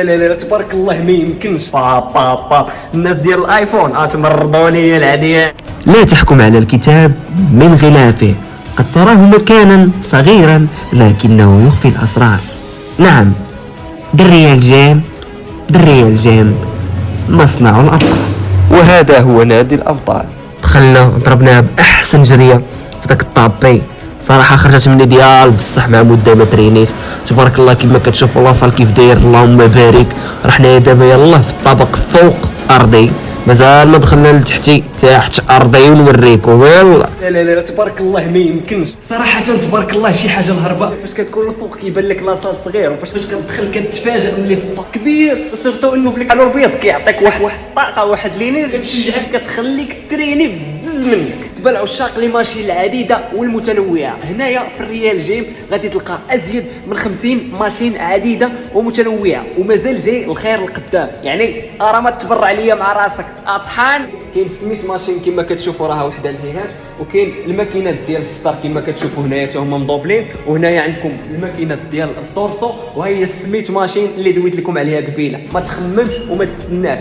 لا لا لا تبارك الله ما يمكنش. با الناس ديال الايفون تمرضوني العاديه. لا تحكم على الكتاب من غلافه، قد تراه مكانا صغيرا لكنه يخفي الأسرار. نعم، دري الجيم مصنع الأبطال. وهذا هو نادي الابطال. دخلنا ضربناها بأحسن جرية في داك الطابي، صراحة خرجت من ديال بصح مع مدة ما ترينيش. تبارك الله كما كتشوفوا لاصال كيف داير، اللهم بارك. رحنا دابا يلاه في الطابق فوق أرضي، مازال ما دخلنا لتحتي، تحت أرضي ونوريكم. يلا لا لا لا تبارك الله ما يمكنش صراحه. تبارك الله شي حاجه مهربه. فاش كتكون الفوق كيبان لك لاصال صغير، وفاش كتدخل كتفاجئ ملي سباس كبير. وسيرتو انه بليك على البيض كيعطيك واحد الطاقه، واحد لينير كتشجعك، كتخليك تريني بزز منك. بالنسبه لعشاق لي ماشين العديده والمتنوعه، هنايا في الريال جيم غادي تلقى ازيد من 50 ماشين عديده ومتنوعه، ومازال جاي الخير القدام. يعني راه ما تبرع ليا مع راسك اطحان. كاين سميت ماشين كما كتشوفوا راها وحده الهيهات، وكاين الماكينات ديال الستار كما كتشوفوا هنايا حتى هما مضوبلين. وهنايا عندكم الماكينات ديال الدورسو، وهي السميت ماشين اللي دويت لكم عليها قبيله. ما تخممش وما تستناش،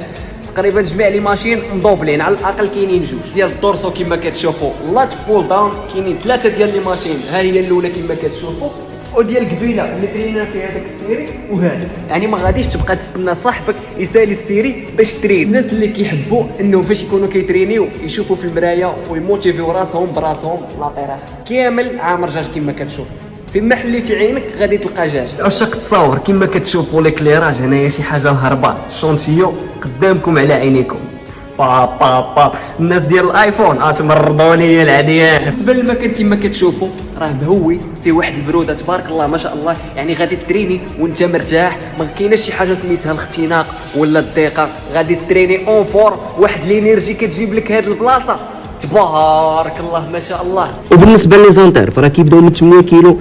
تقريبا جميع لي ماشين مضوبلين، على الاقل كاينين جوج ديال الدورسو كما كتشوفوا. لات بول داون كاينين ثلاثه ديال لي ماشين، ها هي الاولى كما كتشوفوا، وديال قبيله اللي درينا في هذاك السيري وهذا. يعني ما غاديش تبقى تستنى صاحبك يسالي السيري باش ترين. الناس اللي كيحبوا انه فاش يكونوا كيترينيو يشوفوا في المرايه ويموتيفيو راسهم براسهم. لا طيراس كامل عامر جاج كما كتشوف. في محل اللي تعينك غادي تلقى جاج. عشاق التصاور كما كتشوفوا ليكليراج هنايا شي حاجه الهرباء. الشونتيو قدامكم على عينيكم. با الناس ديال الايفون تمرضوني العاديه. بالنسبه للمكان كما كتشوفوا راه مهوي، فيه واحد البروده تبارك الله ما شاء الله. يعني غادي تريني وانت مرتاح، ما كايناش شي حاجه سميتها الاختناق ولا الضيقه. غادي تريني اون فور، واحد لينيرجي كتجيب لك هاد البلاصه تبارك الله ما شاء الله. وبالنسبه لي زانتر فراه كيبداو من 8 كيلو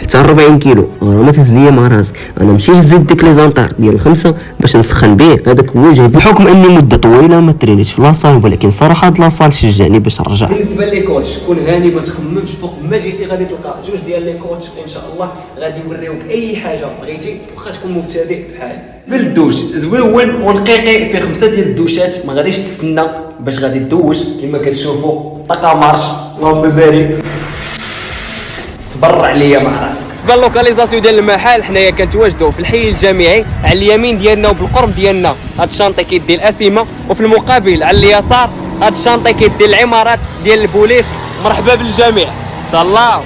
حتى 40 كيلو. راه ما تهز ليا مع راسك، انا مشيت زدت ديك لي زانتار ديال 5 باش نسخن به. هذاك هو جهد، بحكم اني مده طويله ما ترينيتش في لاصال، ولكن صراحه هاد لاصال شجعني باش نرجع. بالنسبه لي كوتش كون هاني، ما تخممش. فوق ما جيتي غادي تلقى جوج ديال لي كوتش ان شاء الله غادي يوريوك اي حاجه بغيتي، واخا تكون مبتدئ بحال. بالدوش زويون ونقيقي، في 5 ديال الدوشات. ما غاديش تستنى باش غادي تدوش كما كتشوفوا. طاقه مارش اللهم بارك. تبرع ليا مع راسك. باللوكاليزاسيون ديال المحل حنايا كنتواجدوا في الحي الجامعي، على اليمين ديالنا وبالقرب ديالنا هاد الشانطي كيدي الاسيمه، وفي المقابل على اليسار هاد الشانطي كيدي العمارات ديال البوليس. مرحبا بالجميع. تهلاو.